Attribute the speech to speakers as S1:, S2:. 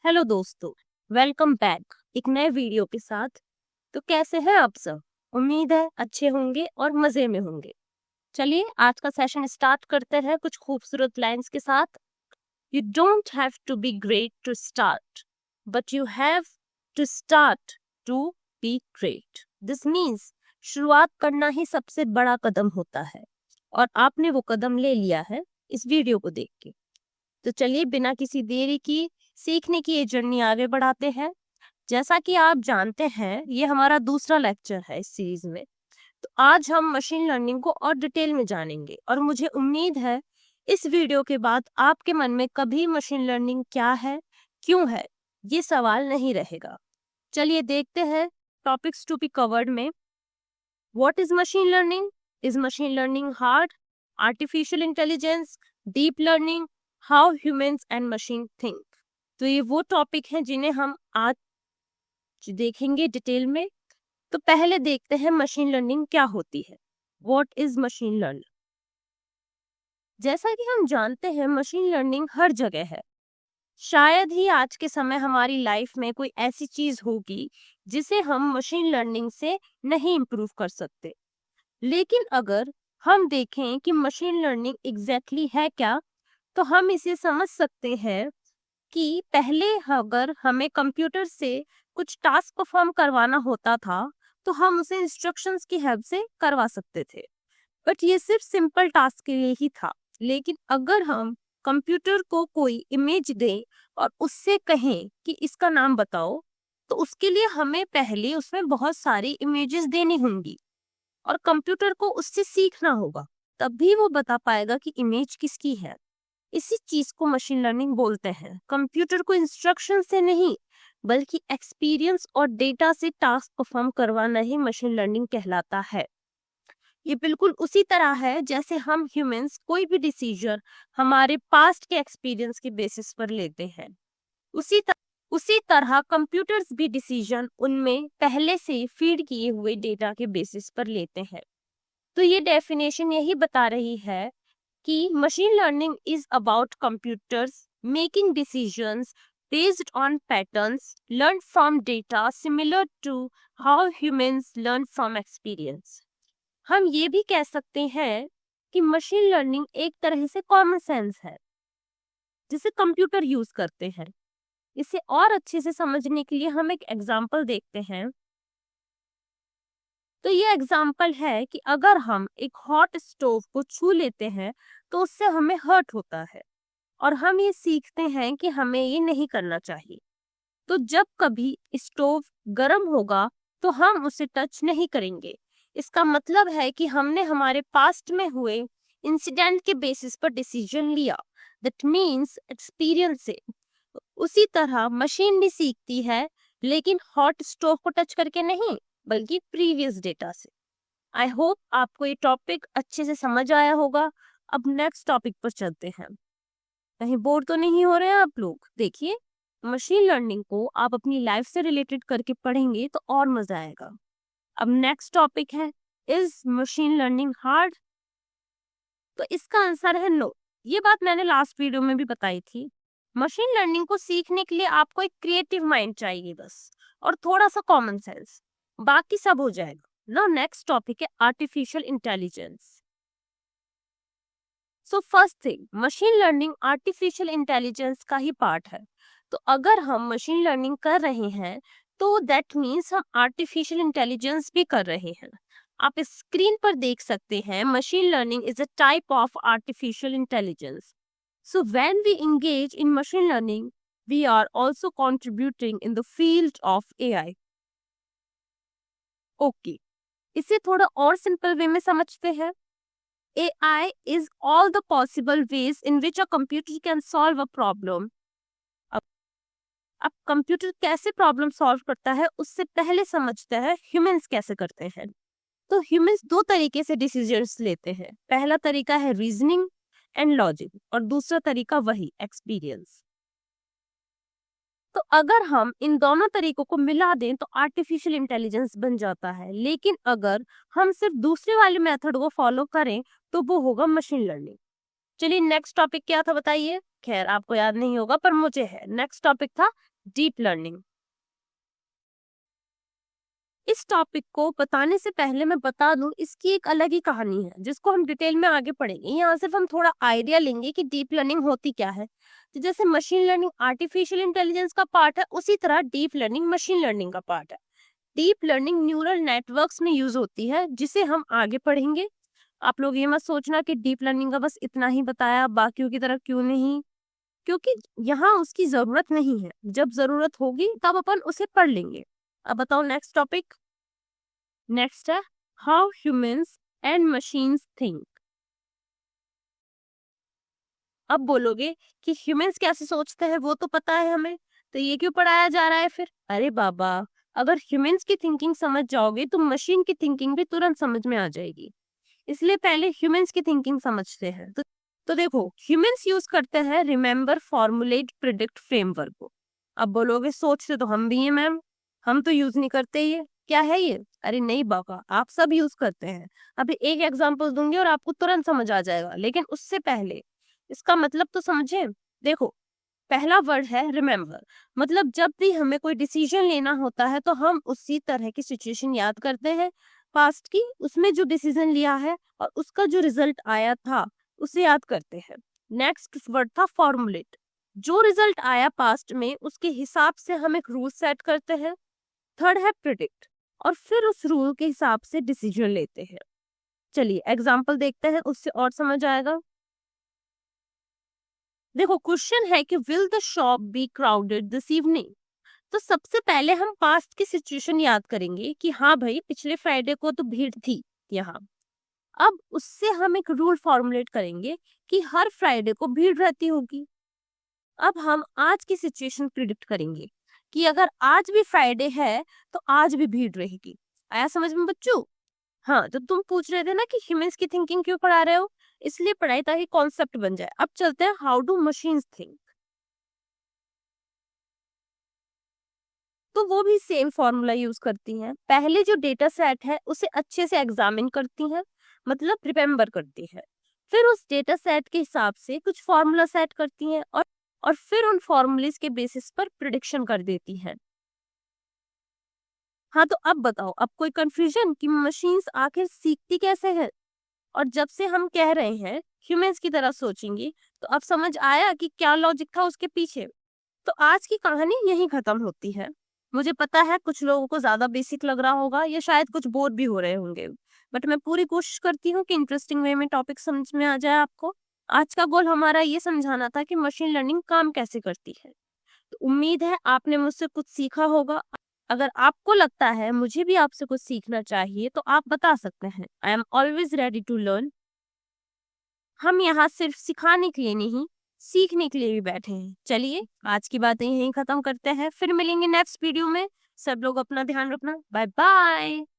S1: Hello दोस्तों, welcome back एक नए वीडियो के साथ। तो कैसे हैं आप सब? उम्मीद है अच्छे होंगे और मजे में होंगे। चलिए आज का सेशन स्टार्ट करते हैं कुछ खूबसूरत लाइंस के साथ। You don't have to be great to start, but you have to start to be great. This means शुरुआत करना ही सबसे बड़ा कदम होता है और आपने वो कदम ले लिया है इस वीडियो को देख के। तो चलिए बिना किसी देरी की सीखने की ये जर्नी आगे बढ़ाते हैं। जैसा कि आप जानते हैं ये हमारा दूसरा लेक्चर है इस सीरीज में। तो आज हम मशीन लर्निंग को और डिटेल में जानेंगे और मुझे उम्मीद है इस वीडियो के बाद आपके मन में कभी मशीन लर्निंग क्या है, क्यों है, ये सवाल नहीं रहेगा। चलिए देखते हैं टॉपिक्स टू बी कवर्ड में। What is machine learning? Is machine learning hard, artificial intelligence, deep learning, how humans and machine think? तो ये वो टॉपिक हैं जिन्हें हम आज देखेंगे डिटेल में। तो पहले देखते हैं मशीन लर्निंग क्या होती है। What is machine learning? जैसा कि हम जानते हैं मशीन लर्निंग हर जगह है। शायद ही आज के समय हमारी लाइफ में कोई ऐसी चीज होगी जिसे हम मशीन लर्निंग से नहीं इम्प्रूव कर सकते। लेकिन अगर हम देखें कि मशीन लर्निंग एग्जैक्टली है क्या, तो हम इसे समझ सकते हैं कि पहले अगर हमें कंप्यूटर से कुछ टास्क परफॉर्म करवाना होता था तो हम उसे इंस्ट्रक्शंस की हेल्प से करवा सकते थे, बट ये सिर्फ सिंपल टास्क के लिए ही था। लेकिन अगर हम कंप्यूटर को कोई इमेज दें और उससे कहें कि इसका नाम बताओ, तो उसके लिए हमें पहले उसमें बहुत सारी इमेजेस देनी होंगी और कंप्यूटर को उससे सीखना होगा, तभी वो बता पाएगा कि इमेज किसकी है। इसी चीज को मशीन लर्निंग बोलते हैं। कंप्यूटर को इंस्ट्रक्शन से नहीं बल्कि एक्सपीरियंस और डेटा से टास्क परफॉर्म करवाना ही मशीन लर्निंग कहलाता है। ये बिल्कुल उसी तरह है जैसे हम ह्यूमंस कोई भी डिसीजन हमारे पास्ट के एक्सपीरियंस के बेसिस पर लेते हैं। उसी तरह कंप्यूटर्स भी डिसीजन उनमें पहले से फीड किए हुए डेटा के बेसिस पर लेते हैं। तो ये डेफिनेशन यही बता रही है कि machine learning is about computers making decisions based on patterns learned from data similar to how humans learn from experience। हम ये भी कह सकते हैं कि मशीन लर्निंग एक तरह से कॉमन सेंस है जिसे कंप्यूटर यूज करते हैं। इसे और अच्छे से समझने के लिए हम एक एग्जाम्पल देखते हैं। तो ये एग्जाम्पल है कि अगर हम एक हॉट स्टोव को छू लेते हैं तो उससे हमें हर्ट होता है और हम ये सीखते हैं कि हमें ये नहीं करना चाहिए। तो जब कभी स्टोव गर्म होगा तो हम उसे टच नहीं करेंगे। इसका मतलब है कि हमने हमारे पास्ट में हुए इंसिडेंट के बेसिस पर डिसीजन लिया। दैट मीन्स एक्सपीरियंस से। उसी तरह मशीन भी सीखती है, लेकिन हॉट स्टोव को टच करके नहीं बल्कि प्रीवियस डेटा से। आई होप आपको ये टॉपिक अच्छे से समझ आया होगा। अब नेक्स्ट टॉपिक पर चलते हैं। कहीं बोर तो नहीं हो रहे हैं आप लोग? देखिए, मशीन लर्निंग को आप अपनी लाइफ से रिलेटेड करके पढ़ेंगे तो और मजा आएगा। अब नेक्स्ट टॉपिक है, इज मशीन लर्निंग हार्ड? तो इसका आंसर है नो। ये बात मैंने लास्ट वीडियो में भी बताई थी। मशीन लर्निंग को सीखने के लिए आपको एक क्रिएटिव माइंड चाहिए बस, और थोड़ा सा कॉमन सेंस, बाकी सब हो जाएगा। ना नेक्स्ट टॉपिक है artificial intelligence. So first thing, machine learning artificial intelligence का ही पार्ट है। तो अगर हम मशीन लर्निंग कर रहे हैं तो दैट मीन्स हम आर्टिफिशियल इंटेलिजेंस भी कर रहे हैं। आप इस स्क्रीन पर देख सकते हैं, machine learning is a type of artificial intelligence. So when we engage in machine learning, we are also contributing in the field of AI. Okay, इसे थोड़ा और सिंपल वे में समझते हैं। AI is all the possible ways in which a computer can solve a problem. अब computer कैसे problem solve करता है उससे पहले समझते हैं ह्यूमंस कैसे करते हैं। तो ह्यूमंस दो तरीके से डिसीजंस लेते हैं। पहला तरीका है रीजनिंग एंड लॉजिक और दूसरा तरीका वही एक्सपीरियंस। तो अगर हम इन दोनों तरीकों को मिला दें तो आर्टिफिशियल इंटेलिजेंस बन जाता है। लेकिन अगर हम सिर्फ दूसरे वाले मेथड को फॉलो करें तो वो होगा मशीन लर्निंग। चलिए नेक्स्ट टॉपिक क्या था बताइए? खैर आपको याद नहीं होगा पर मुझे है। नेक्स्ट टॉपिक था डीप लर्निंग। इस टॉपिक को बताने से पहले मैं बता दूं, इसकी एक अलग ही कहानी है जिसको हम डिटेल में आगे पढ़ेंगे। यहाँ सिर्फ हम थोड़ा आइडिया लेंगे कि डीप लर्निंग होती क्या है। तो जैसे मशीन लर्निंग आर्टिफिशियल इंटेलिजेंस का पार्ट है, उसी तरह डीप लर्निंग मशीन लर्निंग का पार्ट है। डीप लर्निंग न्यूरल नेटवर्क्स में यूज होती है, जिसे हम आगे पढ़ेंगे। आप लोग ये मत सोचना कि डीप लर्निंग का बस इतना ही बताया, बाकियों की तरह क्यों नहीं, क्योंकि यहाँ उसकी जरूरत नहीं है। जब जरूरत होगी तब अपन उसे पढ़ लेंगे। अब बताओ नेक्स्ट टॉपिक। नेक्स्ट है how humans and machines think. अब बोलोगे कि ह्यूमंस कैसे सोचते हैं, वो तो पता है हमें, तो ये क्यों पढ़ाया जा रहा है फिर? अरे बाबा, अगर ह्यूमंस की थिंकिंग समझ जाओगे तो मशीन की थिंकिंग भी तुरंत समझ में आ जाएगी। इसलिए पहले ह्यूमंस की थिंकिंग समझते हैं। तो देखो, ह्यूमंस यूज करते हैं रिमेम्बर, फॉर्मुलेट, प्रिडिक्ट फ्रेमवर्क को। अब बोलोगे सोचते तो हम भी हैं मैम, हम तो यूज नहीं करते ये, क्या है ये? अरे नहीं बाबा, आप सब यूज करते हैं। अभी एक एग्जांपल दूंगी और आपको तुरंत समझ आ जाएगा, लेकिन उससे पहले इसका मतलब तो समझे। देखो, पहला वर्ड है रिमेम्बर। मतलब जब भी हमें कोई डिसीजन लेना होता है तो हम उसी तरह की सिचुएशन याद करते हैं पास्ट की, उसमें जो डिसीजन लिया है और उसका जो रिजल्ट आया था उसे याद करते हैं। नेक्स्ट वर्ड था फॉर्मुलेट। जो रिजल्ट आया पास्ट में उसके हिसाब से हम एक रूल सेट करते हैं। थर्ड है प्रिडिक्ट, और फिर उस रूल के हिसाब से डिसीजन लेते हैं। चलिए एग्जाम्पल देखते हैं, उससे और समझ आएगा। देखो, क्वेश्चन है कि will the shop be crowded this evening. तो सबसे पहले हम पास्ट की सिचुएशन याद करेंगे कि हाँ भाई, पिछले फ्राइडे को तो भीड़ थी यहाँ। अब उससे हम एक रूल फॉर्मुलेट करेंगे कि हर फ्राइडे को भीड़ रहती होगी। अब हम आज की सिचुएशन प्रिडिक्ट करेंगे कि अगर आज भी फ्राइडे है तो आज भी भीड़ रहेगी। आया समझ में बच्चों? हाँ, तो तुम पूछ रहे थे ना कि ह्यूमंस की थिंकिंग क्यों पढ़ा रहे हो, इसलिए पढ़ाई ताकि कॉन्सेप्ट बन जाए। अब चलते हैं हाउ डू मशीन्स थिंक। तो वो भी सेम फॉर्मूला यूज करती हैं। पहले जो डेटा सेट है उसे अच्छे से एग्जामिन करती हैं, मतलब रिमेम्बर करती है। फिर उस डेटा सेट के हिसाब से कुछ फॉर्मूला सेट करती हैं और फिर उन फॉर्मूलेस के बेसिस पर प्रिडिक्शन कर देती हैं। हाँ, तो अब बताओ, अब कोई कंफ्यूजन कि मशीन्स आखिर सीखती कैसे है? और जब से हम कह रहे हैं ह्यूमंस की तरह सोचेंगी, तो अब समझ आया कि क्या लॉजिक था उसके पीछे। तो आज की कहानी यहीं खत्म होती है। मुझे पता है कुछ लोगों को ज्यादा बेसिक लग रहा होगा या शायद कुछ बोर भी हो रहे होंगे, बट मैं पूरी कोशिश करती हूँ कि इंटरेस्टिंग वे में टॉपिक समझ में आ जाए आपको। आज का गोल हमारा ये समझाना था कि मशीन लर्निंग काम कैसे करती है। तो उम्मीद है आपने मुझसे कुछ सीखा होगा। अगर आपको लगता है मुझे भी आपसे कुछ सीखना चाहिए तो आप बता सकते हैं। I am always ready to learn. हम यहाँ सिर्फ सिखाने के लिए नहीं, सीखने के लिए भी बैठे हैं। चलिए आज की बातें यहीं खत्म करते हैं, फिर मिलेंगे नेक्स्ट वीडियो में। सब लोग अपना ध्यान रखना। Bye bye.